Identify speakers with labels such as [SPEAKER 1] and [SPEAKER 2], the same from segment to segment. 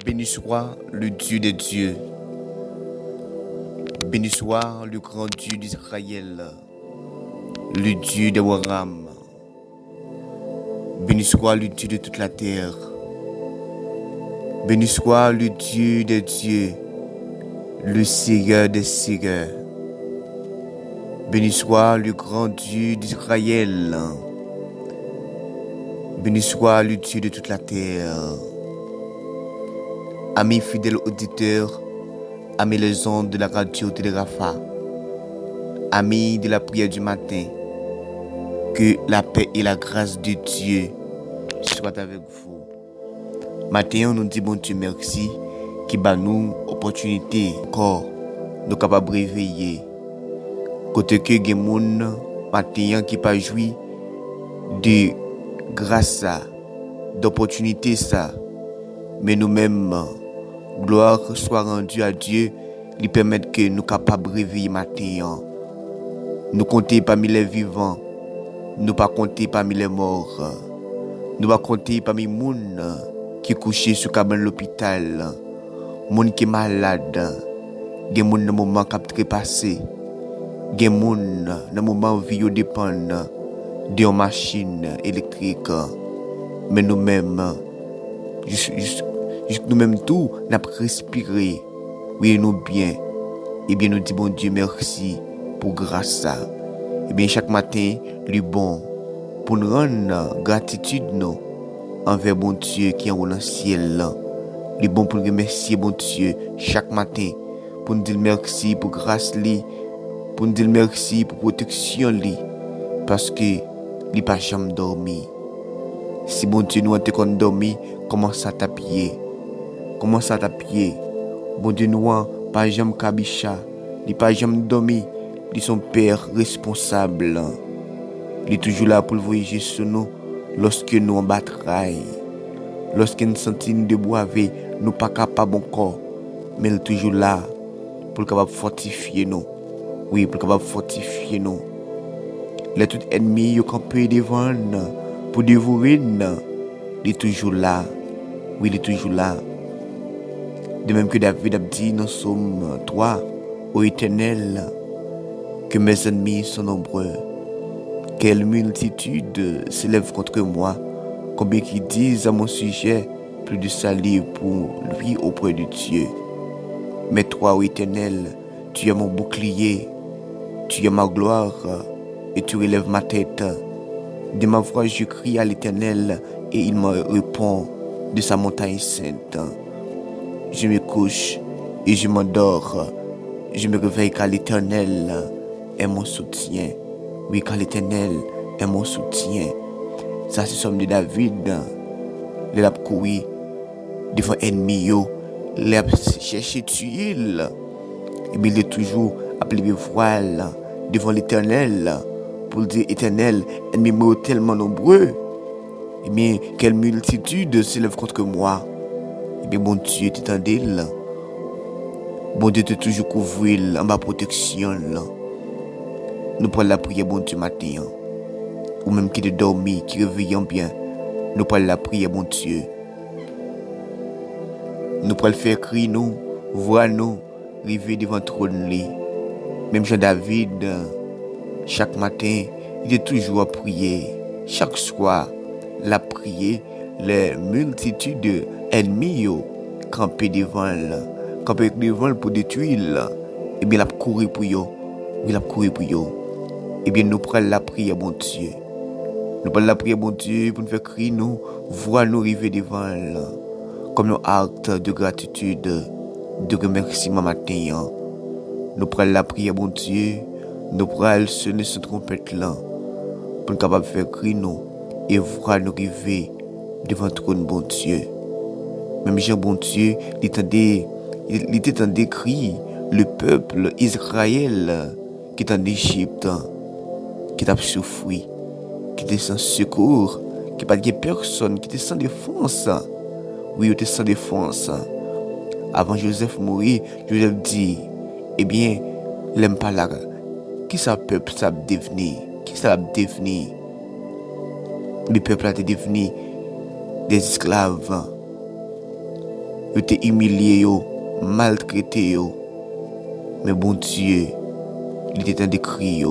[SPEAKER 1] Béni soit le Dieu des dieux. Béni soit le grand Dieu d'Israël, le Dieu d'Abraham. Béni soit le Dieu de toute la terre. Béni soit le Dieu des dieux, le Seigneur des seigneurs. Béni soit le grand Dieu d'Israël. Béni soit le Dieu de toute la terre. Amis fidèles auditeurs, amis les ondes de la radio Télégrapha, amis de la prière du matin, que la paix et la grâce de Dieu soient avec vous. Matin, on nous dit bon Dieu merci, qui bat nous opportunité encore, nous capables de réveiller. Côté que les gens matin qui pas joui de grâce d'opportunité ça, mais nous-mêmes gloire soit rendue à Dieu, lui permettre que nous capables de réveiller matin. Nous compter parmi les vivants, nous pas compter parmi les morts. Nous pas compter parmi les gens qui couchés sur cabane de l'hôpital, les gens qui sont malades, les gens dans le moment qui ont trépassé, les gens dans le moment où vie dépend de machines électriques. Mais nous-mêmes, juste nous-mêmes tout, nous avons respiré, oui, nous bien. Et bien, nous disons, bon Dieu, merci pour grâce. Et bien, chaque matin, le bon, pour nous rendre gratitude, nous, envers bon Dieu qui est dans le ciel. Le bon pour nous remercier, bon Dieu, chaque matin, pour nous dire merci pour grâce, pour nous dire merci pour protection, parce que nous n'avons pas jamais dormi. Si bon Dieu nous a dormi, commence à t'appuyer. Commence à t'appuyer. Bon Dieu nous a pas jamais cabicha. Il pas jamais dormi. Il est son père responsable. Il est toujours là pour le voyager sur nous lorsque nous en bataille. Lorsqu'une sentine de boiver, nous pas capable encore, mais il est toujours là pour capable fortifier nous. Oui, pour capable fortifier nous. Les tout ennemis qui campé devant pour dévorer, il est toujours là. Oui, il est toujours là. De même que David a dit dans Psaume 3, ô Éternel, que mes ennemis sont nombreux. Quelle multitude s'élève contre moi, combien qui disent à mon sujet plus de salut pour lui auprès de Dieu. Mais toi, ô Éternel, tu es mon bouclier, tu es ma gloire et tu relèves ma tête. De ma voix, je crie à l'Éternel et il me répond de sa montagne sainte. Je me couche et je m'endors. Je me réveille car l'Éternel est mon soutien. Oui, car l'Éternel est mon soutien. Ça, c'est somme de David. Il a couru devant l'ennemi. Il a cherché tuer. Et bien, il est toujours appelé voile devant l'Éternel pour dire Éternel, ennemis me tellement nombreux. Et bien, quelle multitude s'élève contre moi. Et bien, bon Dieu, t'étendais là. Bon Dieu, te toujours couvrir en ma protection là. Nous prenons la prière, bon Dieu, matin. Ou même qui te dormir, qui réveillent bien. Nous prenons la prière, bon Dieu. Nous prenons faire crier nous, voir nous, arriver devant le trône. Même Jean-David, chaque matin, il est toujours à prier. Chaque soir, la prier, les multitudes d'ennemis campés devant pour détruire. Et bien, il a couru pour eux. Il a couru pour eux. Et bien, nous prenons la prière, bon Dieu. Nous prenons la prière, bon Dieu, pour nous faire crier, nous, voir nous arriver devant comme nos actes de gratitude, de remerciement matin. Nous prenons la prière, bon Dieu. Nous prenons sonner cette trompette là pour nous capables de faire crier, nous, et voir nous arriver devant le trône, bon Dieu. Même Jean, bon Dieu, il était en décrit le peuple Israël qui est en Égypte, qui t'a souffert, qui était sans secours, qui n'a pas de personne, qui était sans défense. Oui, il était sans défense. Avant Joseph mourir, Joseph dit, eh bien, l'aime pas là. Qui ça peuple ça devenir? Qui ça devenir? Le peuple a été devenu des esclaves. Ils étaient humiliés, maltraités. Mais bon Dieu, il était un décrit.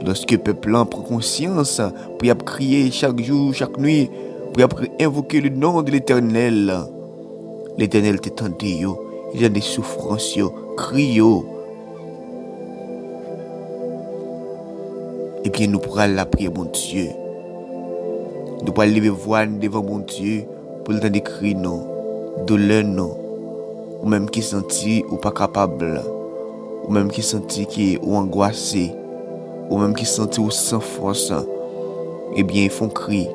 [SPEAKER 1] Lorsque le peuple prend conscience, pour y crier chaque jour, chaque nuit, pour y invoquer le nom de l'Éternel, l'Éternel t'étendait, il y a des souffrances, crie. Et bien nous pourrons la prière, bon Dieu. Nous pourrons lever voix devant bon Dieu pour le temps d'écrire nous, douleur nous, ou même qui sentit ou pas capable, ou même qui sentit qui ou angoissé, ou même qui sentit ou sans force. Eh bien ils font cri.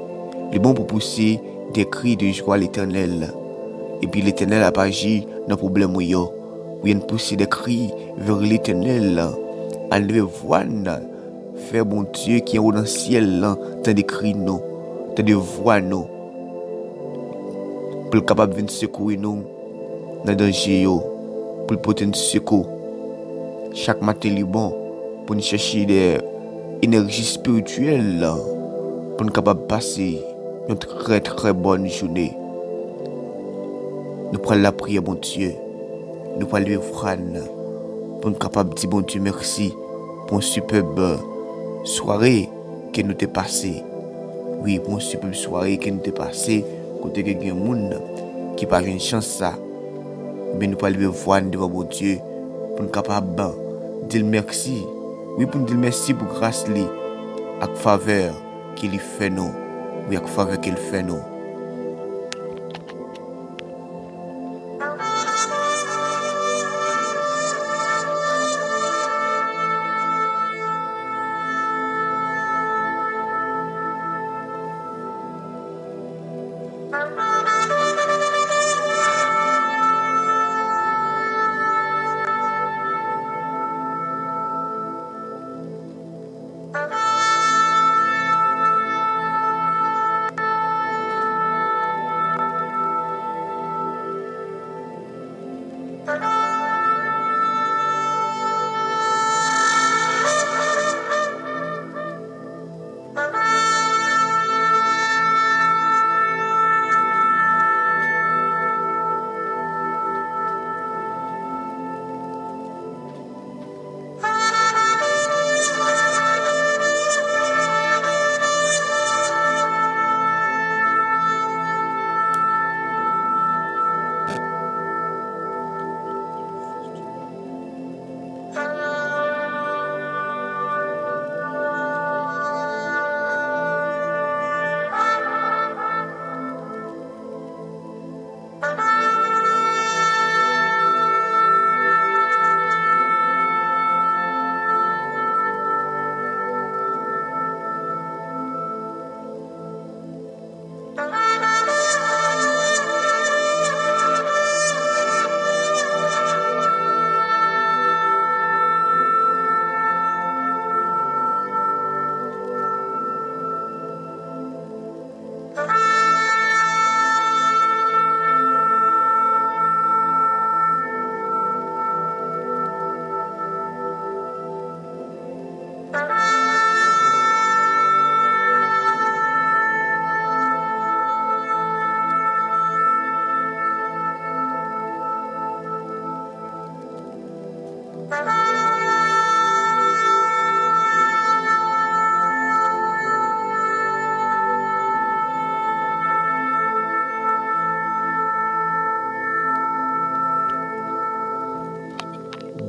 [SPEAKER 1] Le bon pour pousser des cris de joie à l'Éternel. Et puis l'Éternel a pas agi dans le problème où il pousser des cris vers l'Éternel. À lever voix, faire bon Dieu qui est au dans le ciel, tant de cris nous, tant de voix nous, pour être capable de venir secourir nous dans le danger, pour porter un secours. Chaque matin, il est bon pour nous chercher des énergies spirituelles, pour nous capable de passer une très très bonne journée. Nous prenons la prière, bon Dieu. Nous prenons le frane pour nous capable de dire, bon Dieu, merci pour une superbe soirée que nous t'ai passée. Oui, pour une superbe soirée que nous t'ai passée, côté que quelqu'un monde qui n'a pas une chance ça. Mais nous prenons le frane devant bon Dieu pour nous capable de dire merci. Oui, pour nous dire merci pour grâce li, avec faveur qu'il fait nous. Oui, avec faveur qu'il fait nous.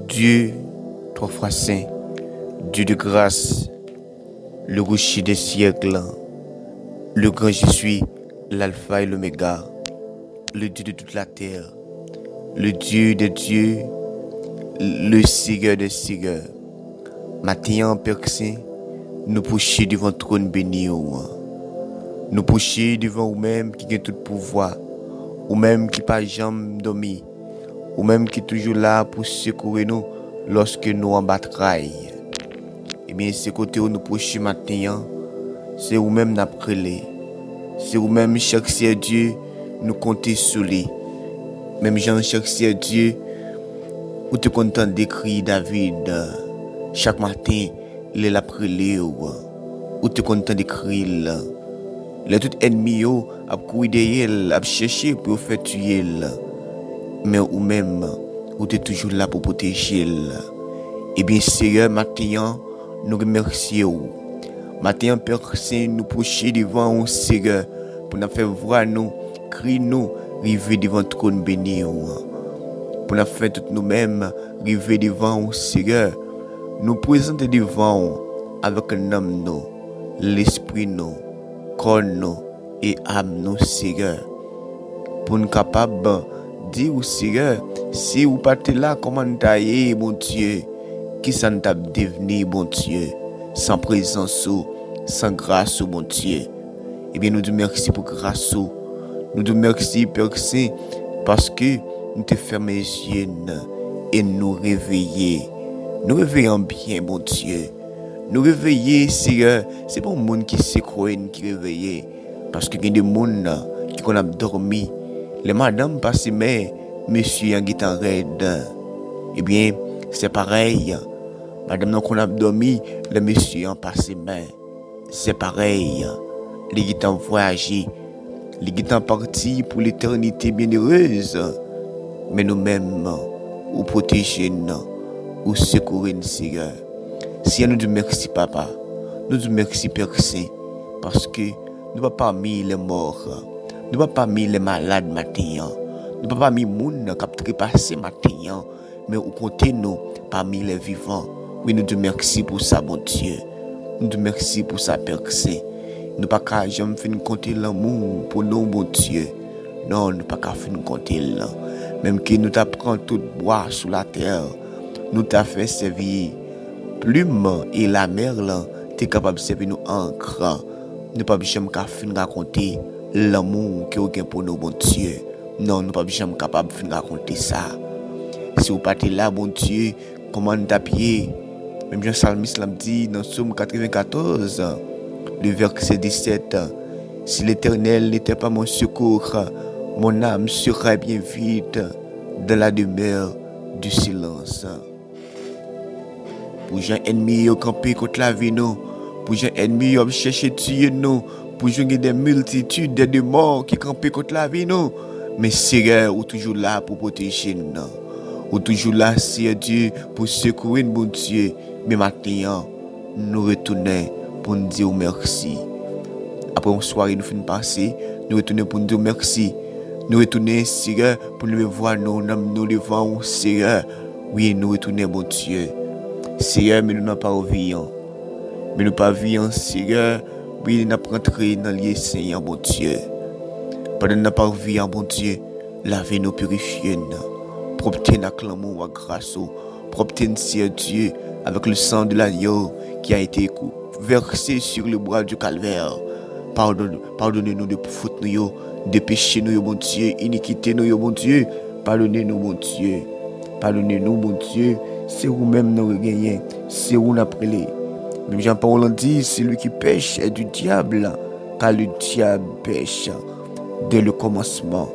[SPEAKER 1] Dieu, trois fois saint, Dieu de grâce, le rocher des siècles, le grand je suis, l'alpha et l'oméga, le Dieu de toute la terre, le Dieu des dieux, le Seigneur des seigneurs. Matin, Père Saint, nous poussons devant le trône béni. Nous poussons devant vous-même qui a tout pouvoir, ou même qui pas jamais dormi, ou même qui est toujours là pour secourir nous lorsque nous en bataille. Eh bien, ce côté où nous poussons matin, c'est vous-même nous appelé. C'est vous-même, chaque Dieu, nous comptez sur lui. Même Jean, chaque Dieu, où tu es content d'écrire David. Chaque matin, il est là pour lui. Où tu es content d'écrire. Les tout ennemis a couru derrière, a cherché pour faire tuer. Mais ou même, où tu es toujours là pour protéger. Eh bien, Seigneur, matin, nous remercions. Matin, Père Saint, nous poussons devant un Seigneur pour nous faire voir nous, crier nous, arriver devant le trône béni. Pour nous faire tout nous-mêmes, arriver devant un Seigneur, nous présenter devant avec un homme, nous, l'esprit, nous, corps, nous et âme, nous, Seigneur. Pour nous capables de dire au Seigneur, si vous partez là, comment tailler, mon Dieu, qui s'en t'a devenu, bon Dieu, sans présence, sans grâce, bon Dieu. Eh bien, nous te merci pour grâce. Nous te merci, Père Saint, parce que nous te fermons les yeux et nous réveillons. Nous réveillons bien, bon Dieu. Nous réveillons, Seigneur. C'est pas le monde qui s'écroule, qui réveille. Parce qu'il y a des gens qui ont dormi. Les madames passent, mais monsieur en guitare raide. Eh bien, c'est pareil. Madame, nous avons dormi, le monsieur en passé, mais c'est pareil. Les guitares voyagé, les guitares partis pour l'éternité bienheureuse. Mais nous-mêmes, nous protéger, nous secourir, Seigneur. Si nous te merci, Papa, nous te merci, Père Saint, parce que nous ne sommes pas parmi les morts, nous ne sommes pas parmi les malades matin, nous ne sommes pas parmi les gens qui ont trépassé matin, mais nous comptons nous parmi les vivants. Oui, nous te merci pour ça, bon Dieu. Nous te merci pour ça, Père Saint. Nous ne pouvons pas jamais finir compter l'amour pour nous, bon Dieu. Non, nous ne pouvons pas finir compter là. Même que nous t'apprend tout bois sur la terre, nous t'a fait servir plume et la mer là, tu es capable de servir nous encre. Nous ne pouvons pas jamais finir raconter l'amour que vous avez pour nous, bon Dieu. Non, nous ne pouvons pas jamais capable de finir raconter ça. Si vous partez là, bon Dieu, comment nous t'appuyer? Même Jean Salmiste l'a dit dans Psaume 94, le verset 17, si l'Éternel n'était pas mon secours, mon âme serait bien vide dans la demeure du silence. Pour gens ennemis qui campé contre la vie, nous. Pour gens ennemis qui cherché tuer nous. Pour gens des multitudes de morts qui campent contre la vie, nous. Mais Seigneur, ou toujours là pour protéger nous. Ou toujours là, Seigneur Dieu, pour secourir nous, bon Dieu. Mais maintenant, nous retournons pour nous dire merci. Après une soirée, nous finissons passer, nous retournons pour nous dire merci. Nous retournons, Seigneur, pour nous voir nous devant, Seigneur. Oui, nous retournons, bon Dieu. Seigneur, mais nous n'avons pas envie. Mais nous pas vivons, Seigneur. Oui, nous n'avons pas entré dans le Seigneur, bon Dieu. Pendant que nous n'avons pas envie, bon Dieu, lavez nous, purifiez nous. Proptez nous, clamons à grâce. Proptez nous, Seigneur Dieu, avec le sang de l'agneau qui a été versé sur le bois du calvaire. Pardonnez-nous de fautes, de péchés, nous, bon Dieu, iniquité, nous, bon Dieu. Pardonnez-nous, bon Dieu. Pardonnez-nous, bon Dieu. C'est vous-même nous gagnons, c'est vous nous appelez. Même Jean-Paul dit, celui qui pêche est du diable, car le diable pêche dès le commencement.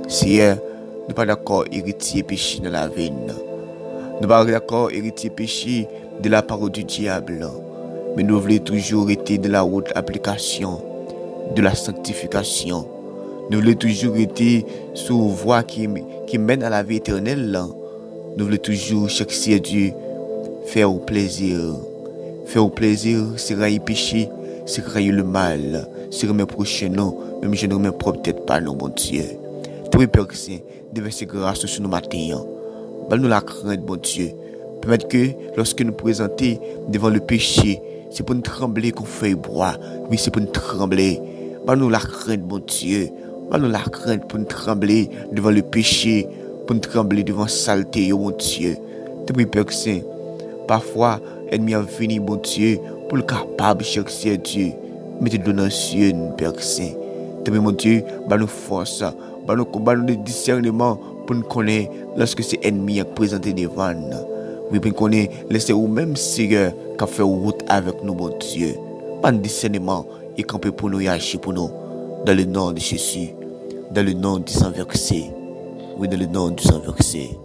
[SPEAKER 1] Si nous ne pas d'accord héritier péché dans la veine, nous ne pas d'accord héritier péché de la parole du diable, mais nous voulons toujours être dans la haute application de la sanctification. Nous voulons toujours être sur une voie qui mène à la vie éternelle. Nous voulons toujours, chaque Dieu, faire au plaisir. Faire au plaisir, c'est railler péché, c'est railler le mal, c'est remettre prochain non, même je ne remets propre tête pas non, bon Dieu. Tout Père Saint, déverser grâce sur nos matins. Nous la crainte, bon Dieu. Permettre que, lorsque nous présentons devant le péché, c'est pour nous trembler qu'on fait bois, mais c'est pour nous trembler. Nous la crainte, bon Dieu. Nous la crainte pour nous trembler devant le péché, pour nous trembler devant la saleté, mon Dieu. Te prie, Père Saint, parfois, ennemi a venu, mon Dieu, pour le capable, cher Dieu. Mettez-le dans le ciel, Père Saint. Te prie, mon Dieu, nous force, nous discernement pour nous connaître lorsque c'est ennemi a présenté devant nous. Oui, pour nous connaître, laissez vous même Seigneur qui a fait route avec nous, mon Dieu. Pas de discernement et camper pour nous et agir pour nous. Dans le nom de Jésus, dans le nom du sang versé. Oui, dans le nom du sang versé.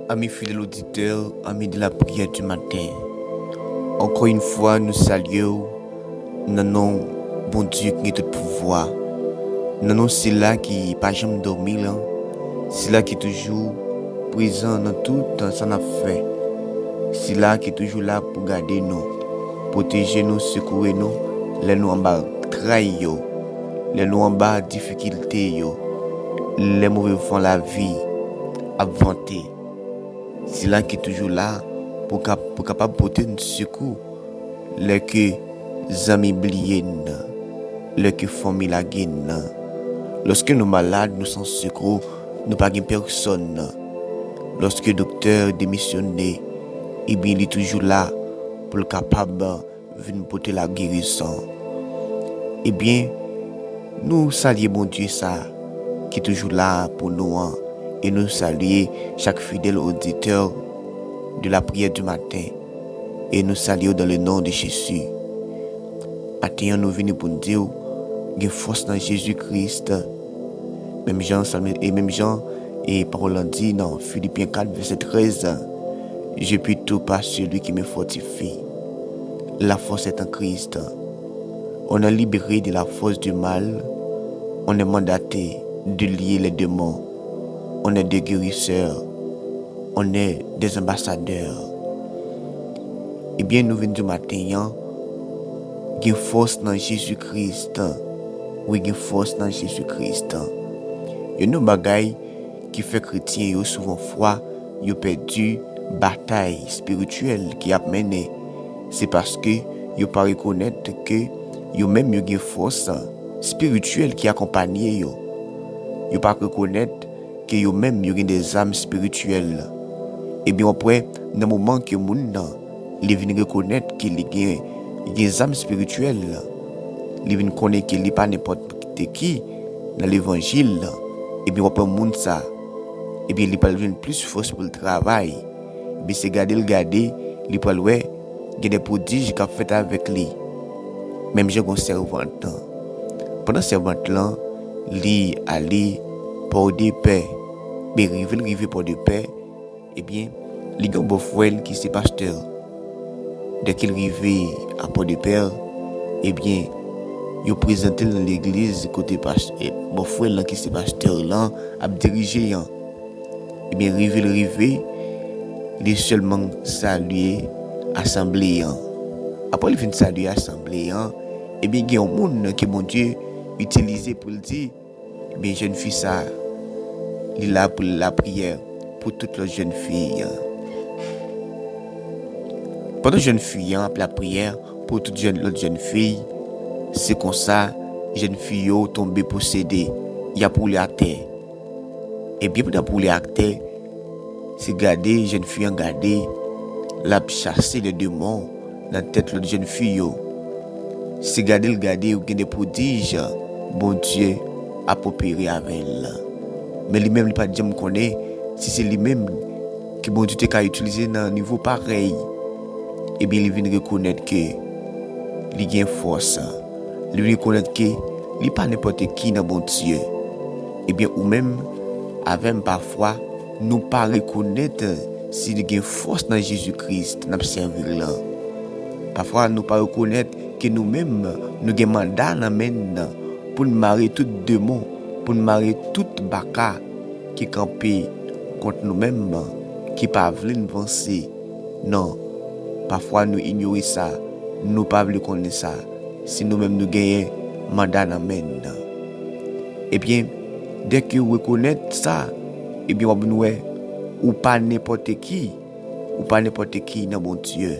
[SPEAKER 1] Amis fidèles auditeurs, amis de la prière du matin, encore une fois nous saluons dans nom bon Dieu qui est tout pouvoir. Non, c'est là qui pas jamais dormi là, c'est là qui est toujours présent dans tout ça n'a fait. C'est là qui est toujours là pour garder nous, protéger nous, secourir nous, les nous en bas trahir, les nous en bas difficulté, les mauvais font la vie, avanter. C'est là qui est toujours là pour capable porter un secours. Les que amis oubliés, les que famille la gagne. Lorsque nous malades, nous sommes secours, nous pas personne. Lorsque le docteur démissionné, il est toujours là pour le capable de venir porter la guérison. Eh bien, nous saluons mon Dieu ça, qui est toujours là pour nous. Et nous saluons chaque fidèle auditeur de la prière du matin. Et nous saluons dans le nom de Jésus. Maintenant, nous venons pour nous dire qu'il y a force dans Jésus-Christ. Même Jean et parole en dit dans Philippiens 4, verset 13. Je puis tout par celui qui me fortifie. La force est en Christ. On est libéré de la force du mal. On est mandaté de lier les démons. On est des guérisseurs, on est des ambassadeurs. Eh bien, nous venons du matin, il y a force dans Jésus-Christ. Oui, il y a force dans Jésus-Christ. Il y a une bagaille qui fait chrétien, souvent foi, ils ont perdu bataille spirituelle qui a mené. C'est parce que ils ne pas reconnaître que ils même une force spirituelle qui accompagne eux. Ils ne pas reconnaître que yo même yo des âmes spirituelles. Et bien après dans le moment que moun il vient reconnaître qu'il y a des âmes spirituelles, il vient connaître qu'il n'est pas n'importe qui dans l'évangile. Et bien après moun ça, et bien il pas plus force pour le travail. Et bien c'est garder il pas ouais il y a des prodiges qu'a fait avec lui. Même j'ai un servante. Pendant servante là, lui aller pour des paix. Mais rive pour de paix, eh bien, les gars beau frère qui c'est pasteur. Dès qu'il arrive à Port de Paix, eh bien, il présenté dans l'église côté pasteur. Beau frère qui c'est pasteur là, a dirigé. Eh bien, rive, il est seulement salué assemblée. Après il vient saluer l'assemblée, eh bien, il y a un monde que mon Dieu utilisé pour le dire, eh bien, jeune fille ça. Il est là pour la prière pour toutes les jeunes filles. Pendant les jeunes filles, la prière pour toutes les jeunes filles, c'est comme ça, les jeunes filles sont tombées possédées. Il y a pour les terre. Et bien pour les terre, c'est garder les jeunes filles, garder, la chasser les démons dans la tête des jeunes filles. C'est garder, ou bien des prodiges, bon Dieu a opéré avec elle. Mais lui-même, il pas de me connaît si c'est lui-même qui bon Dieu t'a utilisé dans un niveau pareil. Et bien il vient reconnaître que il a force. Il reconnaître que il pas n'importe qui dans bon Dieu. Et bien ou même avec parfois nous pas reconnaître s'il y a force dans Jésus-Christ dans servir là. Parfois nous pas reconnaître que nous-mêmes nous avons mandat pour nous marier tout démon, pour nous marier toute baka qui campé contre nous-mêmes, qui pas voulu nous penser. Non, parfois nous ignorons ça, nous pas voulu connaître ça. Si nous-mêmes nous gagnons mandat dans main. Eh bien, dès que vous reconnaissez ça, eh bien nous ou pas n'importe qui dans bon Dieu.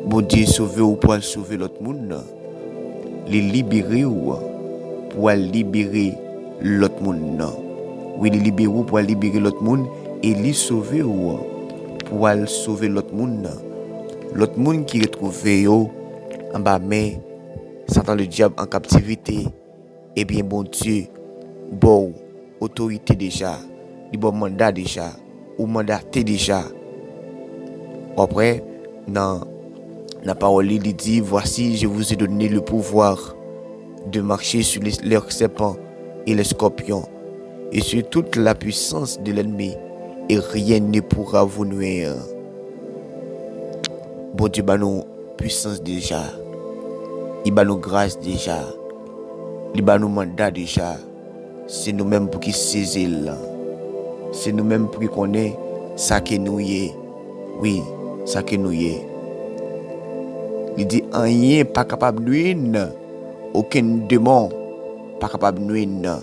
[SPEAKER 1] Bon Dieu sauver ou pour sauver l'autre monde, les libérer ou pour libérer l'autre monde. Oui, les libérer ou pour libérer l'autre monde et les sauver ou pour sauver l'autre monde. L'autre monde qui retrouvé en bas mais Satan le diable en captivité. Eh bien bon Dieu, bon autorité déjà, bon mandat déjà, ou mandaté déjà. Après, dans la parole, il dit, voici, je vous ai donné le pouvoir de marcher sur les serpents et les scorpions et sur toute la puissance de l'ennemi, et rien ne pourra vous nuire. Bon Dieu, bah nous puissance déjà. Il bat nous grâce déjà. Il bat nous mandat déjà. C'est nous-mêmes pour qui saisir. C'est nous-mêmes pour qui connaît ça que nous y est. Oui, ça que nous y est. Il dit rien pas capable de nuire. Aucun démon pas capable de nuire.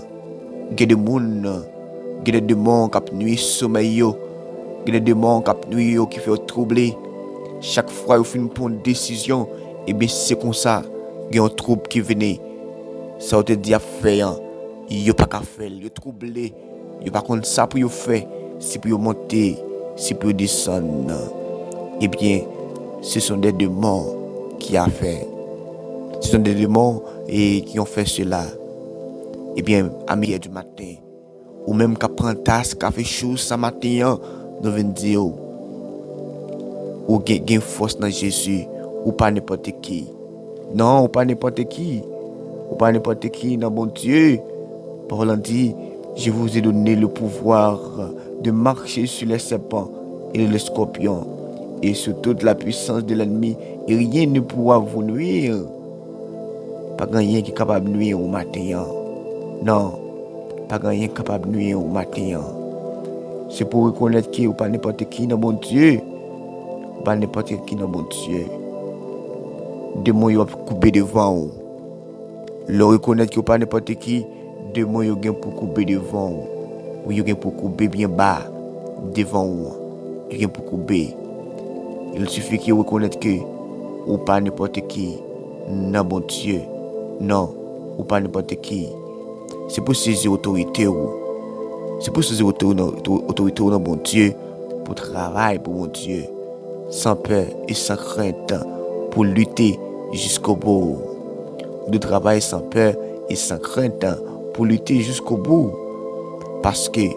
[SPEAKER 1] Il y a des gens, il y a des démons qui nuisent sommeil. Il y a des démons qui nuisent qui fait troubler. Chaque fois que vous prendre une décision, et bien c'est comme ça. Il y a un trouble qui vient. Ça te dit à faire. Il n'y a pas qu'à faire. Il y a troublé. Il n'y a pas contre ça pour faire. C'est pour monter. C'est pour descendre. Eh bien, ce sont des démons qui ont fait. Ce sont des démons qui ont fait cela. Eh bien, à midi du matin, ou même qu'à prendre tasse, qu'à faire chose ce matin, nous venons dire, ou gain force dans Jésus, ou pas n'importe qui. Non, ou pas n'importe qui. Ou pas n'importe qui dans mon Dieu. Parlant dit, je vous ai donné le pouvoir de marcher sur les serpents et les scorpions et sur toute la puissance de l'ennemi, et rien ne pourra vous nuire. Pas rien qui est capable de nuire au matin. Non, pas rien qui est capable de nuire au matin. C'est pour reconnaître qu'il n'y a pas n'importe qui dans mon Dieu. Pas n'importe qui dans mon Dieu. Démon yo couper devant ou. Le reconnaître qu'il n'y a pas n'importe qui, démon yo gen pour couper devant ou. Ou yo gen pour couper bien bas devant ou. Yo gen pour couper. Il suffit qu'il reconnaisse que ou pas n'importe qui dans mon Dieu. Non, ou pas n'importe qui. C'est pour saisir autorité ou. C'est pour saisir autorité dans mon Dieu, pour travailler pour mon Dieu, sans peur et sans crainte, pour lutter jusqu'au bout. De travailler sans peur et sans crainte, pour lutter jusqu'au bout. Parce que,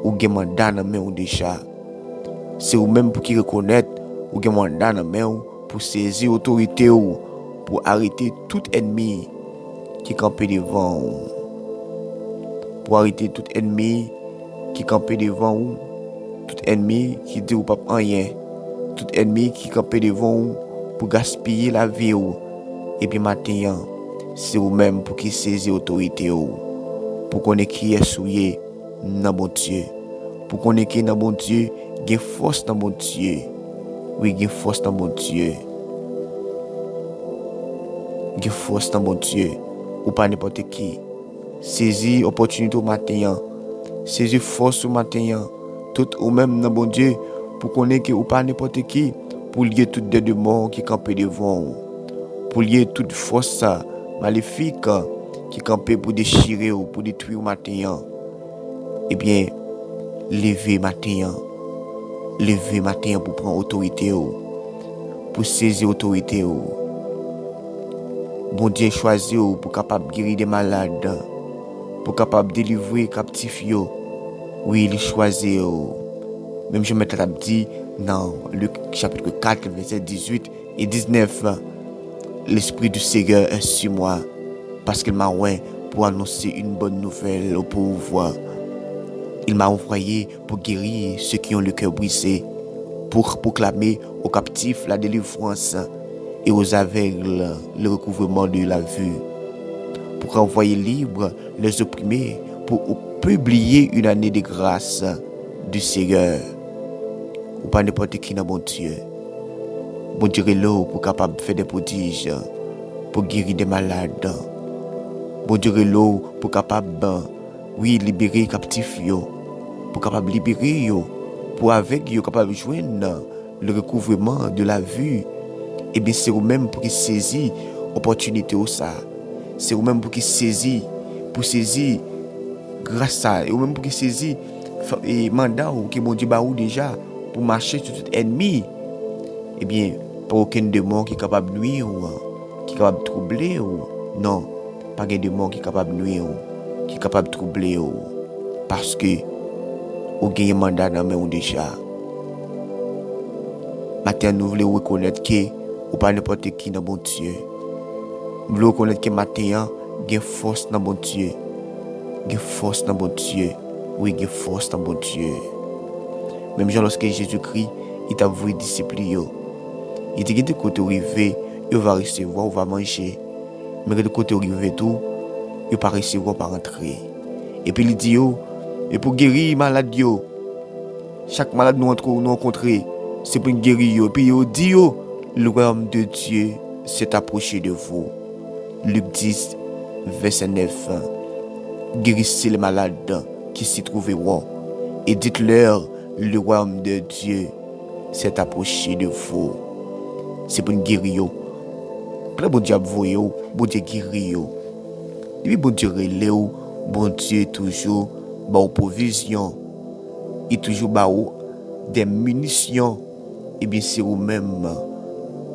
[SPEAKER 1] ou gen mandat dans main ou déjà. C'est ou même pour qui reconnaître, ou gen mandat dans main pour saisir autorité ou, pour arrêter tout ennemi qui campe devant ou. Pour arrêter tout ennemi qui campe devant ou, tout ennemi qui dit ou pas rien, tout ennemi qui campe devant ou pour gaspiller la vie ou. Et puis maintenant, c'est ou même pour qui saisir autorité ou, pour qu'on ait qui est souillé dans mon Dieu, pour qu'on ait qui dans mon Dieu, gain force dans mon Dieu, oui gain force dans mon Dieu, gain force dans mon Dieu, ou pas n'importe qui. Saisir opportunité au matin, saisir force au matin, tout ou même dans mon Dieu, pour qu'on ait que ou pas n'importe qui, pour lier toutes des démons qui campent devant, pour lier toute force maléfique qui campent pour déchirer ou pour détruire au matin. Eh bien, lever matin pour prendre autorité, pour saisir autorité. Bon Dieu choisi pour capable guérir des malades, pour capable délivrer captifs. Oui, il choisit. Même je m'étais dit dans Luc chapitre 4, verset 18 et 19, l'Esprit du Seigneur est sur moi, parce qu'il m'a envoyé pour annoncer une bonne nouvelle aux pauvres. Il m'a envoyé pour guérir ceux qui ont le cœur brisé, pour proclamer aux captifs la délivrance et aux aveugles le recouvrement de la vue, pour envoyer libres les opprimés, pour publier une année de grâce du Seigneur. Ou pas n'importe qui dans mon Dieu. Bon Dieu est là pour capable faire des prodiges, pour guérir des malades. Bon Dieu est là pour capable, oui, libérer les captifs, pour capable libérer, pour avec capable joindre le recouvrement de la vue. Et bien c'est vous-même pour qui saisit l'opportunité au ça. C'est vous-même pour qui saisit, grâce à, et vous-même pour qui saisit et mandat ou qui mon Dieu ou déjà pour marcher sur tout ennemi. Eh bien, pas aucun démon qui est capable de nuire ou qui est capable de troubler ou non, pas de démon qui est capable de nuire ou qui est capable de troubler ou parce que ou gagne mandat dans main ou déjà. Maintenant nous voulons reconnaître que ou pas n'importe qui dans mon Dieu. Nous voulons reconnaître que maintenant gagne force dans mon Dieu. Gagne force dans mon Dieu. Oui, gagne force dans mon Dieu. Même genre lorsque Jésus-Christ, il t'a voué disciple, il dit que de côté arrivé, il va recevoir, il va manger. Mais de côté arrivé tout, il va recevoir, pas rentrer. Et puis il dit, et pour guérir malade, chaque malade nous rencontrer, c'est pour guérir. Et puis il dit, le royaume de Dieu s'est approché de vous. Luc 10, verset 9. Guérissez les malades qui s'y trouveront et dites-leur, le royaume de Dieu s'est approché de vous. C'est pour guérir. Quand bon Dieu voyez, bon Dieu guérit. Depuis bon Dieu relève, bon Dieu toujours bon provision. Il toujours des munitions. Et bien c'est vous-même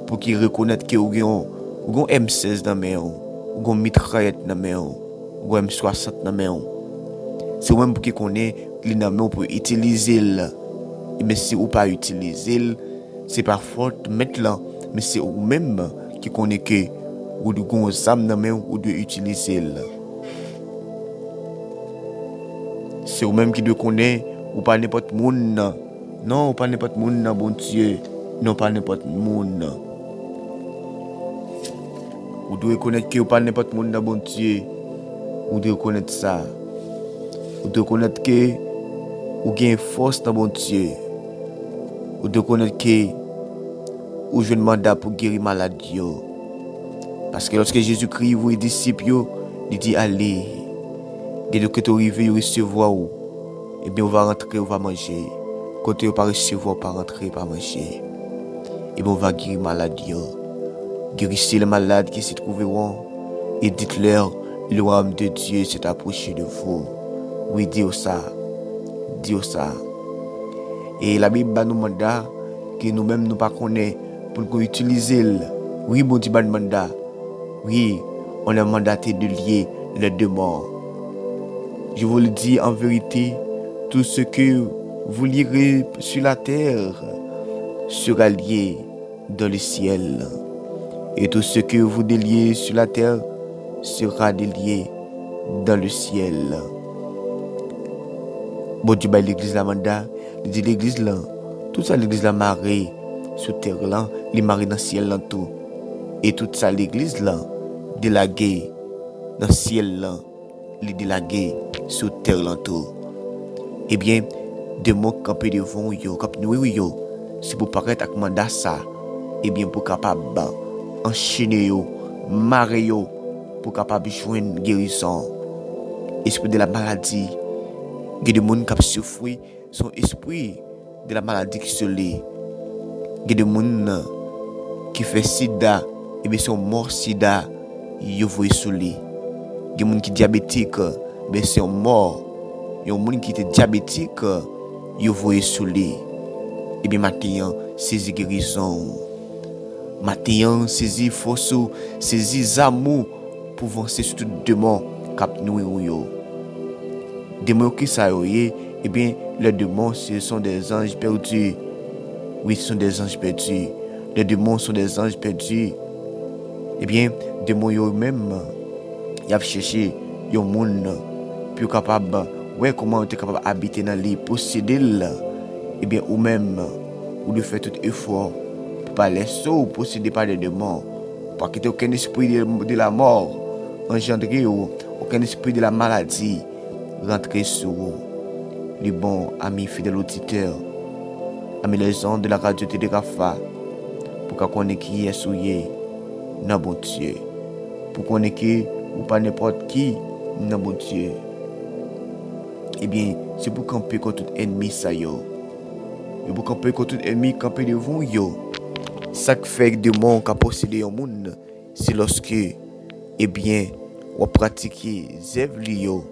[SPEAKER 1] pour qu'ils reconnaissent que vous avez un M16 dans la main, vous avez une mitraillette dans la main, vous avez un M60 dans la main. C'est vous-même pour qu'ils connaissent les mains pour utiliser. Mais si vous pas utiliser, c'est pas faute maintenant, mais c'est vous-même qui connaissez que vous avez un arme dans la main ou de utiliser. C'est vous-même qui doit connaître ou pas n'importe monde. Non, pas n'importe monde, bon Dieu. Non, pas n'importe monde. Vous devez connaître que vous pas n'importe monde, bon Dieu. Vous devez connaître ça. Vous devez connaître que vous avez une force dans bon Dieu. Vous devez connaître que vous avez un mandat pour guérir maladie. Parce que lorsque Jésus-Christ vous est disciple, il dit allez. Dès que tu arrives, vous recevoir. Et bien, on va rentrer, on va manger. Quand tu ne pas recevoir, pas rentrer, pas manger. Et bien, on va guérir maladie. Guérissez les malades qui s'y trouveront. Et dites-leur, le royaume de Dieu s'est approché de vous. Oui, dis ça. Dis ça. Et la Bible nous mandat que nous-mêmes nous pas connaissons pour nous utiliser. Oui, bon Dieu, nous mandat. Oui, on a mandaté de lier les deux morts. Je vous le dis en vérité, tout ce que vous lirez sur la terre sera lié dans le ciel. Et tout ce que vous déliez sur la terre sera délié dans le ciel. Bon Dieu, l'église la mandat, il dit l'église là, tout ça l'église la marée sur terre là, les marées dans le ciel là tout. Et tout ça l'église là, délagué dans le ciel là, les délagué sur terre là tout. Eh bien, de mots campés devant yo, c'est pour paraître avec mandat ça, eh bien pour capable enchaîner yo, marrer yo, pour capable joindre guérison. Esprit de la maladie, il y a des gens qui souffrent, son esprit de la maladie qui se lit. Il y a des gens qui font sida, et bien son mort sida, ils voient sous lit. Il y a des gens qui sont diabétiques, mais c'est mort. Il y a des gens qui sont diabétiques, ils voient sous lit. Et bien maintenant, saisis guérison. Maintenant, saisis force, saisis amour pour avancer sur tout démon cap nous yo. Démons qui ça et bien les démons ce sont des anges perdus. Oui, ce sont des anges perdus. Les démons sont des anges perdus. Eh bien, démons yo même y a cherché un monde plus capable comment tu es capable d'habiter dans les posséder là. Eh bien ou même ou de faire tout effort pour pas laisser ou posséder par des démons, pour quitter aucun esprit de la mort engendré ou aucun esprit de la maladie rentrer sur vous. Les bons amis fidèles auditeurs, amis les gens de la radio télégraphe, pour qu'on connaisse qui est souillé dans bon Dieu, pour qu'on ait qui ou pas n'importe qui dans bon Dieu. Eh bien, c'est pour camper contre tout ennemi ça yo. Et pour camper contre tout ennemi, camper devant yo. Ça fait que de monde qui possédé au monde, c'est lorsque, eh bien, on pratique zèvre yo.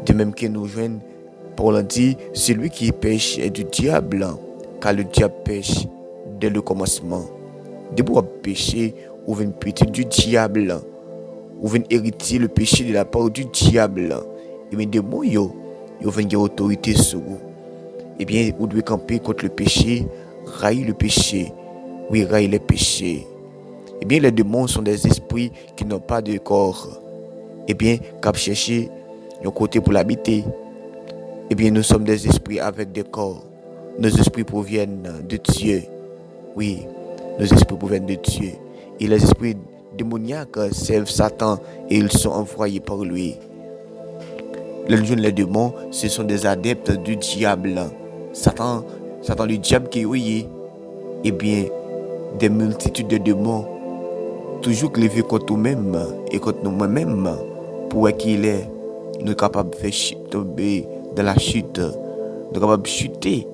[SPEAKER 1] De même que nous joignent, Paul dit, celui qui pêche est du diable, car le diable pêche dès le commencement. De pour pécher, ou vient péter du diable, ou vient hériter le péché de la part du diable. Et bien, de mots yo viennent avoir autorité sur vous. Eh bien, vous devez camper contre le péché, railler le péché. Oui, railler les péchés. Eh bien, les démons sont des esprits qui n'ont pas de corps. Eh bien, cap chercher un côté pour l'habiter. Eh bien, nous sommes des esprits avec des corps. nos esprits proviennent de Dieu. Oui, nos esprits proviennent de Dieu. Et les esprits démoniaques servent Satan et ils sont envoyés par lui. Les démons, ce sont des adeptes du diable. Satan, le diable qui est oui, eh bien, des multitudes de démons, toujours clévés contre nous-mêmes et contre nous-mêmes, pour qu'il est, nous sommes capables de faire tomber dans la chute, nous sommes capables de chuter,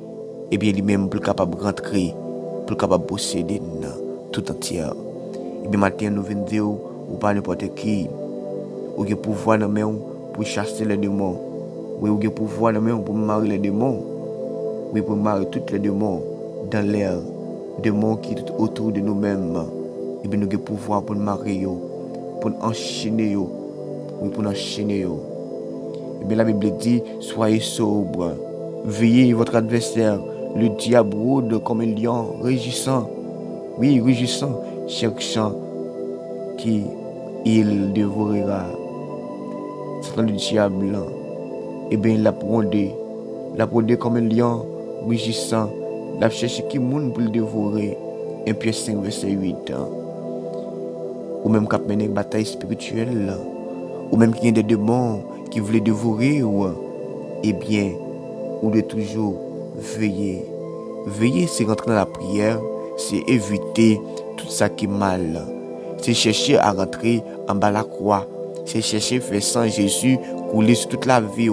[SPEAKER 1] et bien lui-même plus capable de rentrer, plus capable de posséder tout entier. Et bien maintenant nous venons dire, ou pas n'importe qui, ou qui pouvoir dans main pour chasser les démons, ou qui pouvoir dans main pour marier les démons, oui pour marier tous les démons dans l'air, démons qui sont autour de nous-mêmes, et bien nous avons pouvoir pour marier, pour enchaîner, oui pour enchaîner. Et bien la Bible dit, soyez sobre, veillez votre adversaire, le diable rôde comme un lion rugissant, oui rugissant, cherchant qui il dévorera. C'est le diable, et bien il a prôné comme un lion rugissant, il a cherché qui monde pour le dévorer. 1 Pierre 5 verset 8. Ou même qui a mené une bataille spirituelle, ou même qui y a des démons qui voulaient dévorer, eh bien, on doit toujours veiller. Veiller, c'est rentrer dans la prière, c'est éviter tout ça qui est mal. C'est chercher à rentrer en bas la croix. C'est chercher à faire sang Jésus couler sur toute la vie.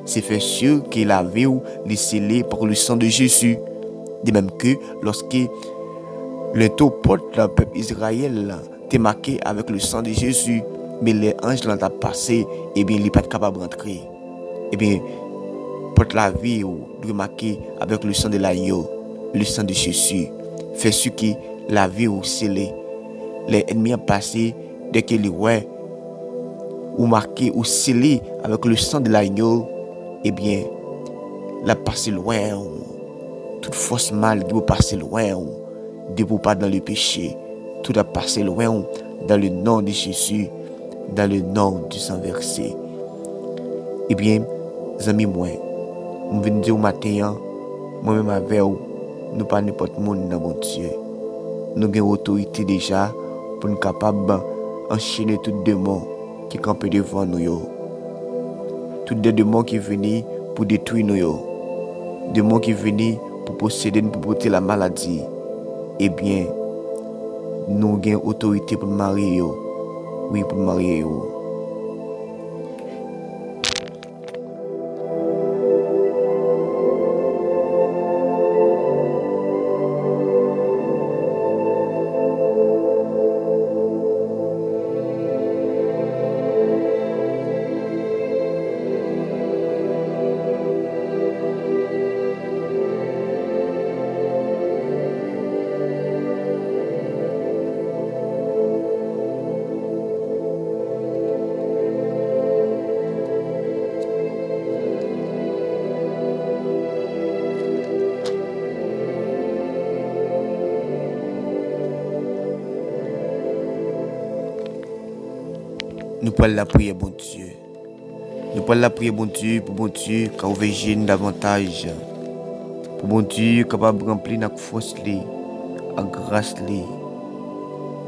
[SPEAKER 1] C'est faire sûr que la vie est scellée par le sang de Jésus. De même que lorsque le taux porte le peuple Israël était marqué avec le sang de Jésus, mais les anges l'ont passé, et bien il n'est pas capable de rentrer. Et bien, porte la vie doit marquer avec le sang de l'agneau, le sang de Jésus. Fait ce que la vie est scellée. Les ennemis ont passé dès que les ouais ou marqué ou scellé avec le sang de l'agneau, eh bien, la passé loin. Toute force mal doit passer loin. Ne vous pas dans le péché. Tout a passé loin dans le nom de Jésus, dans le nom du sang versé. Eh bien, amis, moi, je viens dire au matin, moi-même avec vous, nous pas n'importe monde dans mon Dieu. Nous avons autorité déjà pour nous capables d'enchaîner tout démon qui campent devant nous. Tous les démons qui viennent pour détruire nous. Démons qui viennent pour posséder, pour porter la maladie. Eh bien, nous avons autorité pour marier. Oui, pour marier. Nous parlons la prière, bon Dieu. Nous parlons la prière, bon Dieu, pour bon Dieu, quand on veut gêner davantage. Pour bon Dieu, capable de remplir notre force, notre grâce.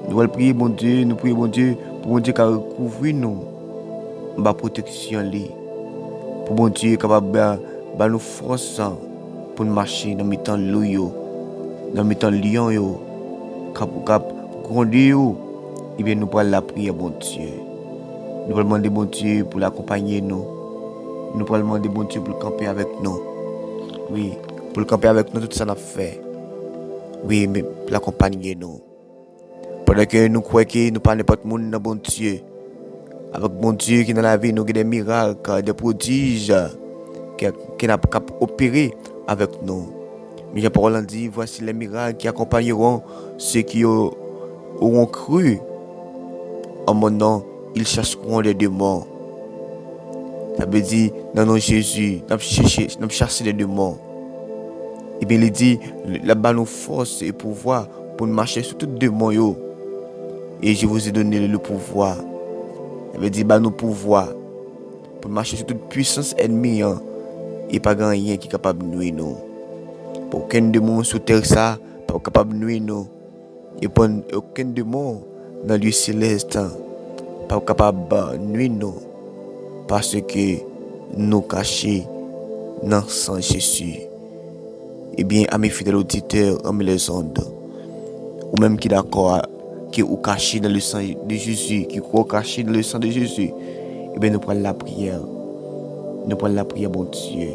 [SPEAKER 1] Nous allons prier, bon Dieu, nous prions, bon Dieu, pour bon Dieu, qui recouvre nous, ma protection. Pour bon Dieu, capable de nous force pour nous marcher dans le temps de l'eau, dans le temps de lion, capable de grandir. Eh bien, nous parlons la prière, bon Dieu. Nous allons demander bon Dieu pour l'accompagner nous. Nous allons demander bon Dieu pour le camper avec nous. Oui, pour le camper avec nous, tout ça n'a fait. Oui, mais pour l'accompagner nous. Pendant que nous croyons que nous parlons pas de monde dans bon Dieu. Avec bon Dieu qui dans la vie nous a des miracles, des prodiges qui n'a pas opéré avec nous. Mais la parole dit, voici les miracles qui accompagneront ceux qui auront cru en mon nom. Ils chercheront les démons. Ça veut dire, dans nos Jésus, nous avons chassé les démons. Et bien, il dit, là-bas, nous force et pouvoir pour marcher sur tous les démons. Et je vous ai donné le pouvoir. Ça veut dire, nous pouvoir pour marcher sur toute puissance ennemie. Et pas grand rien qui est capable de nuire nous. Pour aucun démon sous terre ça, pas capable de nuire nous. Et pour aucun démon dans le lieu céleste, pas capable de nuire nous. Parce que nous cachés dans le sang Jésus. Eh bien, à mes fidèles auditeurs, amis les ondes, ou même qui d'accord, qui est caché dans le sang de Jésus, qui croit caché dans le sang de Jésus, eh bien, nous prenons la prière. Nous prenons la prière, bon Dieu.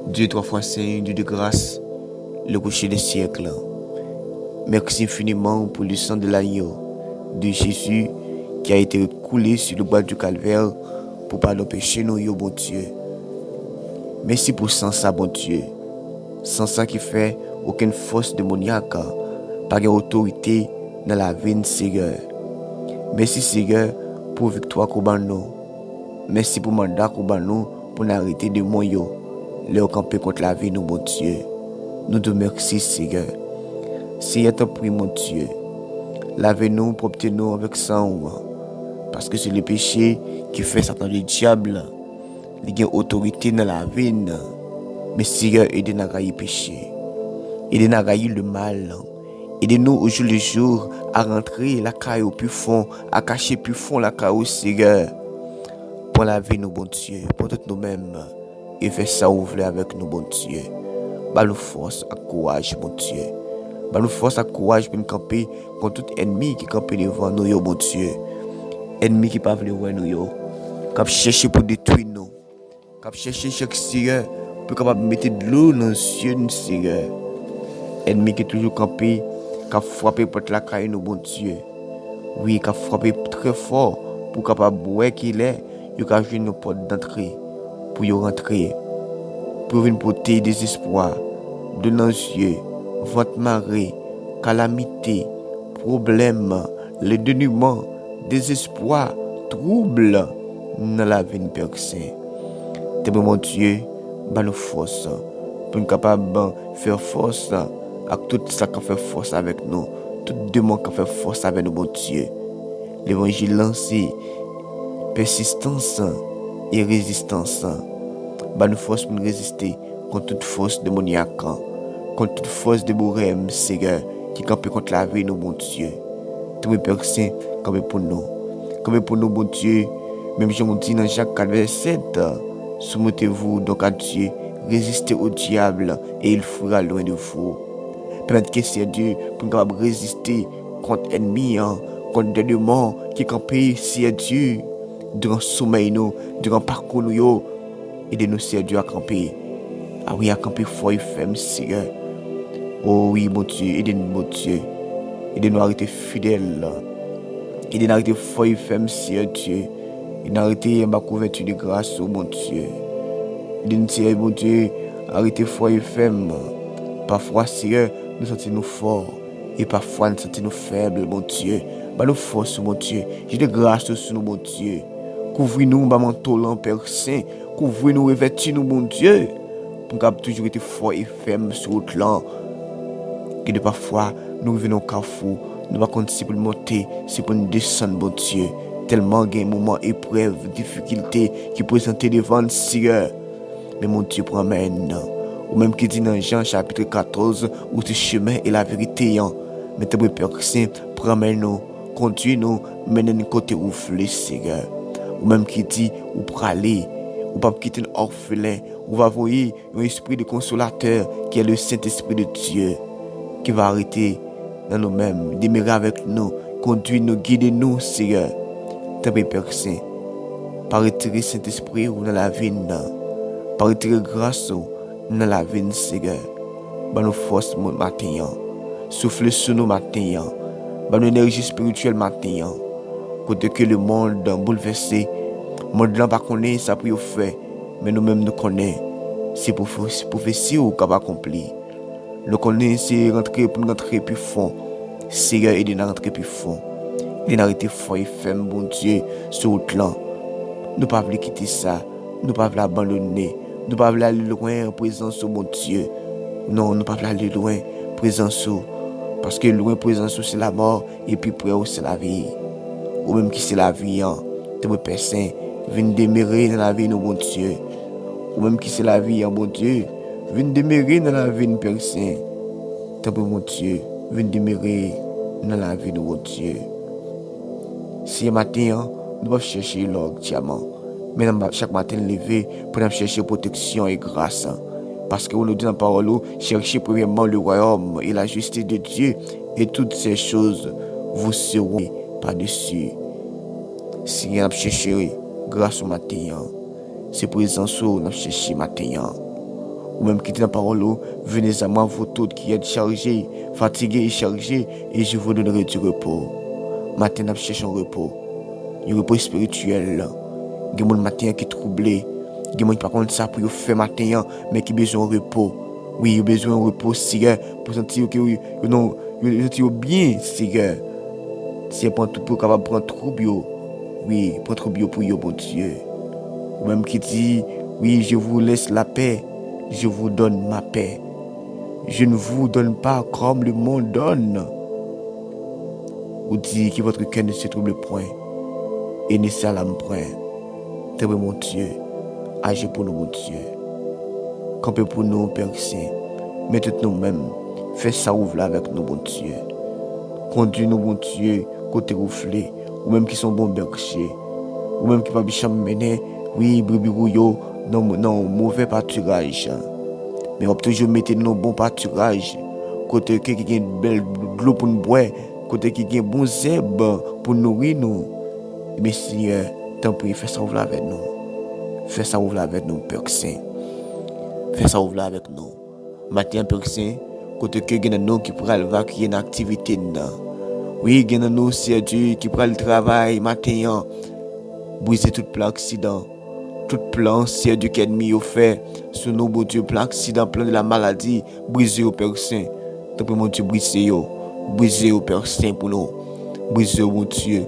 [SPEAKER 1] Dieu 3 fois saint, Dieu de grâce, le rocher des siècles. Merci infiniment pour le sang de l'agneau de Jésus qui a été coulé sur le bois du calvaire pour pardonner nos péchés, nous, bon Dieu. Merci pour sans ça, bon Dieu. Sans ça qui fait aucune force démoniaque, pas d'autorité dans la vie, Seigneur. Merci, Seigneur, pour victoire qu'on a nous. Merci pour le mandat qu'on a nous pour arrêter de moyens, leur camper contre la vie, nous, bon Dieu. Nous te remercions, Seigneur. Seigneur, t'en prie, mon Dieu. Lavez-nous, proptez-nous avec sang, parce que c'est le péché qui fait Satan le diable. Il y a autorité dans la vie. Mais Seigneur, aidez-nous à gagner le péché. Aidez-nous à gagner le mal. Aidez-nous au jour le jour à rentrer la caille au plus fond, à cacher plus fond la caille au Seigneur. Pour laver nous, bon Dieu, pour toutes nous-mêmes. Et faire ça ouvrir avec nous, bon Dieu. Bah nous force à courage, bon Dieu. Bah nous force à courage pour nous camper contre tout ennemi qui campe devant nous, yo, bon Dieu. Ennemi qui ne veut pas voir nous, yo. Qui cherche pour détruire nous. Qui cherche chaque Seigneur pour capable mettre de l'eau dans les yeux, Seigneur. Ennemi qui est toujours campé, qui a frappé pour la caille, nous, bon Dieu. Oui, qui a frappé très fort pour capable voir qu'il est, il a joué nos portes d'entrée pour y rentrer. Pour venir porter désespoir, de nos yeux, vente marée, calamité, problème, le dénuement, désespoir, trouble dans la vie de personne. T'es mon Dieu, bah nous force pour nous capables de faire force à tout ça qui fait force avec nous, tout demande qui fait force avec nous, mon Dieu. L'évangile lancé, persistance et résistance. Bah nous force pour nous résister contre toute force démoniaque, contre toute force de bourrème, Seigneur, qui campe contre la vie, nous, mon Dieu. Tous mes personnes, comme pour nous. Comme pour nous, mon Dieu. Même je vous dis dans Jacques 4, verset 7, soumettez-vous donc à Dieu, résistez au diable et il fuira loin de vous. Permettez que c'est Dieu pour nous résister contre l'ennemi, contre des démons qui campent, c'est Dieu, durant le sommeil, nous, durant le parcours, nous, aidez-nous, c'est Dieu à camper. Ah oui, à camper fort et ferme, Seigneur. Oh oui, mon Dieu, aidez-nous, mon Dieu. Aidez-nous à arrêter fidèles. Aidez-nous à arrêter fort et ferme, Seigneur Dieu. Aidez-nous à arrêter ma couverture de grâce, oh mon Dieu. Aidez-nous, Seigneur, mon Dieu, à arrêter fort et ferme. Parfois, Seigneur, nous sentons forts. Et parfois, nous sentons faibles, mon Dieu. Bah, nous force, mon Dieu. J'ai de grâce sur nous, mon Dieu. Couvrez-nous, bah, manteau, Père Saint. Couvrez-nous, revêtez-nous, mon Dieu. Pour nous toujours être forts et fermes sur le plan. Et de parfois, nous venons au carrefour. Nous ne pouvons pas pour monter, c'est pour nous descendre, mon Dieu. Tellement il y a un moment épreuve, difficulté qui présentent devant le Seigneur. Mais mon Dieu promène. Ou même qui dit dans Jean chapitre 14, où ce chemin est la vérité. Mais tes Père Saint, promène-nous, conduis-nous, mène-nous côté où le Seigneur. Ou même qui dit, ou pour aller, ou pas quitter un orphelin, ou va voyer un esprit de consolateur qui est le Saint-Esprit de Dieu, qui va arrêter dans nous-mêmes, demeurer avec nous, conduire-nous, guider-nous, Seigneur. Tes Père Saint, par retirer Saint-Esprit ou dans la vie, par retirer grâce dans la vie, Seigneur. Bah nous force matin, souffle sur nous matin, bah nous énergie spirituelle matin, côté que le monde bouleversé, le monde n'a pas connaît ça pour faire, mais nous-mêmes nous connaissons, c'est pour prophétie ou qu'on va accomplir. Nous connaissons, c'est rentrer pour nous rentrer plus fond, Seigneur, aidez nous rentrer plus fond, aidez nous arrêter fort et ferme, bon Dieu, sur le plan. Nous ne pouvons pas quitter ça, nous ne pouvons pas l'abandonner. Nous ne pouvons pas aller loin en présence de mon Dieu. Non, nous ne pouvons pas aller loin en présence. Parce que loin en présence c'est la mort et puis près c'est la vie. Ou même qui c'est la vie. Tes Père Saint, viens demeurer dans la vie de mon Dieu. Ou même qui c'est la vie, mon Dieu, Viens demeurer dans la vie de Père Saint. Tant pour mon Dieu. Viens demeurer dans la vie de mon Dieu. Si matin, nous devons chercher l'or diamant. Mais chaque matin, lever pour nous chercher protection et grâce. Parce que nous dit dans la parole, cherchez premièrement le royaume et la justice de Dieu, et toutes ces choses vous seront par-dessus. Si nous cherchons grâce au matin, c'est présence où nous cherchons matin. Ou même qui dit dans la parole, venez à moi, vous tous qui êtes chargés, fatigués et chargés, et je vous donnerai du repos. Matin, nous cherchons un repos spirituel. Il y a des matin qui est troublé. Il y a des par contre ça pour faire matin, mais qui a besoin de repos. Oui, il a besoin de repos, Seigneur, pour sentir que vous sentir bien, Seigneur. Si vous prend tout pour capable prendre trouble, oui, prendre trouble pour vous, bon Dieu. Ou même qui dit, oui, je vous laisse la paix, je vous donne ma paix. Je ne vous donne pas comme le monde donne. Ou dit que votre cœur ne se trouble point et ne s'alarme point. Très bien, mon Dieu, agis pour nous, mon Dieu. Campez pour nous, Père Saint. Mettez nous-mêmes. Fais ça ouvre avec nous, mon Dieu. Conduis-nous, mon Dieu, côté roufflé, ou même qui sont bons bergers, ou même qui ne peuvent pas mener, oui, brebis rouillot, non, mauvais pâturage. Mais on peut toujours mettre nos bons pâturages, côté qui a une belle l'eau pour nous boire, côté qui a un bon zèbre pour nourrir nous. Mais Seigneur, t'en prie, fais ça ouvrir avec nous. Fais ça ouvrir avec nous, Père Saint. Fais ça ouvrir avec nous. Matin, Père Saint, côté que il y a nous qui pourra évacuer une activité. Oui, il y a nous, c'est Dieu, qui pourra le travail matin. Briser tout plan accident. Tout plan, c'est Dieu qui ennemi au fait. Sur nous, bon Dieu, plan accident, plan de la maladie. Briser au Père Saint. T'en prie, mon Dieu, briser au. Briser au Père Saint pour nous. Briser au mon Dieu.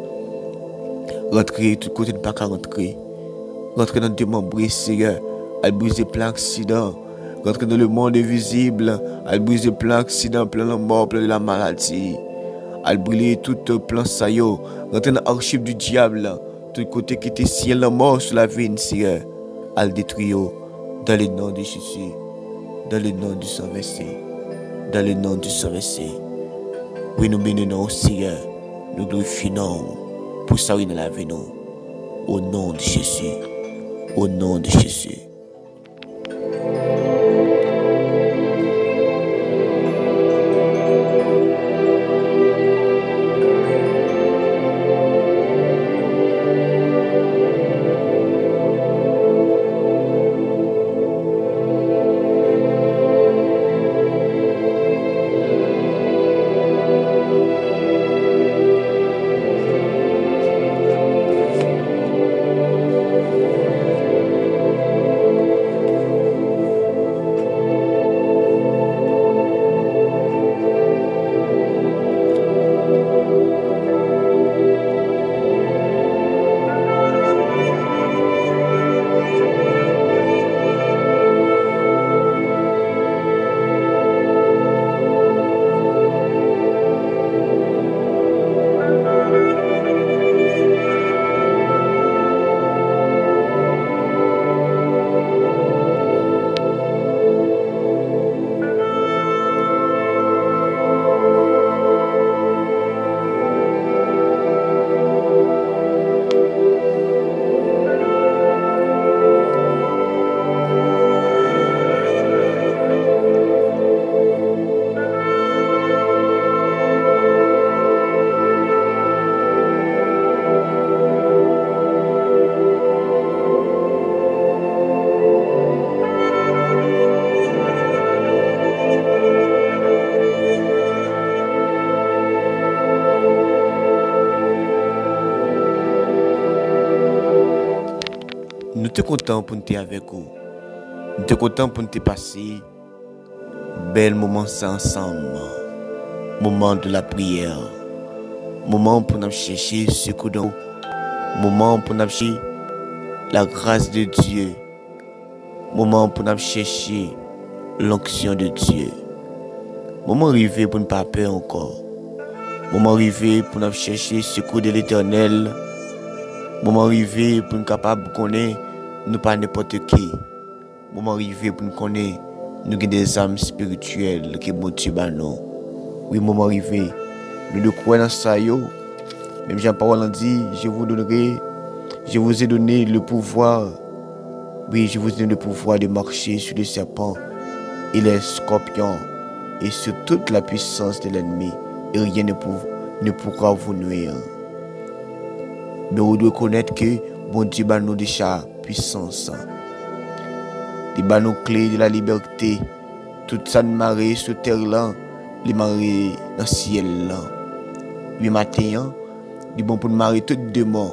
[SPEAKER 1] Rentrer tout côté de pas qu'à rentrer. Rentrer dans le démembré, Seigneur. Elle briser plein d'accidents. Rentrer dans le monde invisible. Elle briser plein d'accidents, plein de mort, plein de la maladie. Elle brûler tout plein saillot. Rentrer dans l'archive du diable. Tout côté qui était ciel la mort sur la vie, Seigneur. Elle détruit dans le nom de Jésus. Dans le nom du sang versé. Dans le nom du sang versé. Oui, nous bénissons, Seigneur. Nous glorifions. Pour ça, il nous lave nous. Au nom de Jésus. Au nom de Jésus. Nous sommes contents pour nous être avec vous. Nous sommes contents pour nous passer bel moment ensemble. Moment de la prière. Moment pour nous chercher ce coup d'eau. Moment pour nous chercher la grâce de Dieu. Moment pour nous chercher l'onction de Dieu. Moment arrivé pour ne pas peur encore. Moment arrivé pour nous chercher ce coup de l'Éternel. Moment arrivé pour nous capable de connaître nous pas n'importe qui. Moment arrivé pour nous connaître Nous avons des âmes spirituelles qui bon Dieu ba nous. Oui, moment arrivé. Nous de croire dans ça yo. Même Jean-Paul a dit, je vous ai donné le pouvoir. Oui, je vous ai donné le pouvoir de marcher sur les serpents et les scorpions et sur toute la puissance de l'ennemi. Et rien ne pourra vous nuire. Mais vous devez connaître que bon Dieu ba nous déjà puissance. Il ba nous clés de la liberté. Tout ça de marée sur terre là, les marées dans le ciel là. Le matin, il est bon pour marrer tout démon,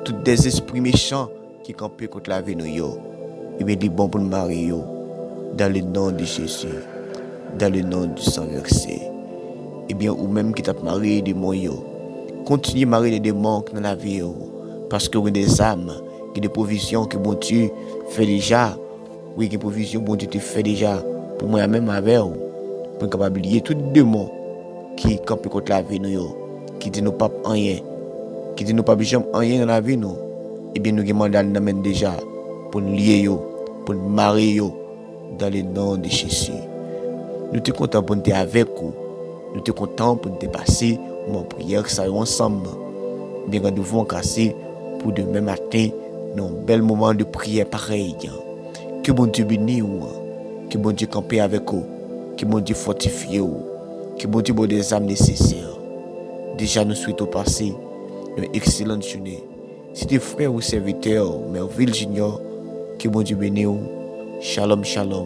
[SPEAKER 1] tous des esprits méchants qui campent contre la vie nous yo. Et bien il est bon pour marrer yo dans le nom de Jésus, dans le nom du sang versé. Et bien ou même qui t'a marré des démons yo, continue à marrer les démons dans la vie yo, parce que vous avez des âmes, qui des provisions que bon Dieu fait déjà. Oui, qui provisions bon Dieu te fait déjà pour moi même avec vous, pour capable lier tout démon qui campent contre la vie nous yo, qui dit nous pas rien, qui dit nous pas jamais rien dans la vie nous. Et bien nous demandons déjà pour nous lier yo, pour nous marier yo dans le nom de Jésus. Nous sommes contents pour nous être avec vous. Nous sommes contents pour nous passer mon prière ça ensemble. Bien que nous devons casser pour demain matin dans un bel moment de prière pareil. Que bon Dieu bénisse vous, que bon Dieu campe avec vous, que bon Dieu fortifie vous, que bon Dieu donne des âmes nécessaires. Déjà nous souhaitons passer une excellente journée. C'était frère ou serviteur, Merville Junior, que bon Dieu bénisse vous. Shalom, shalom.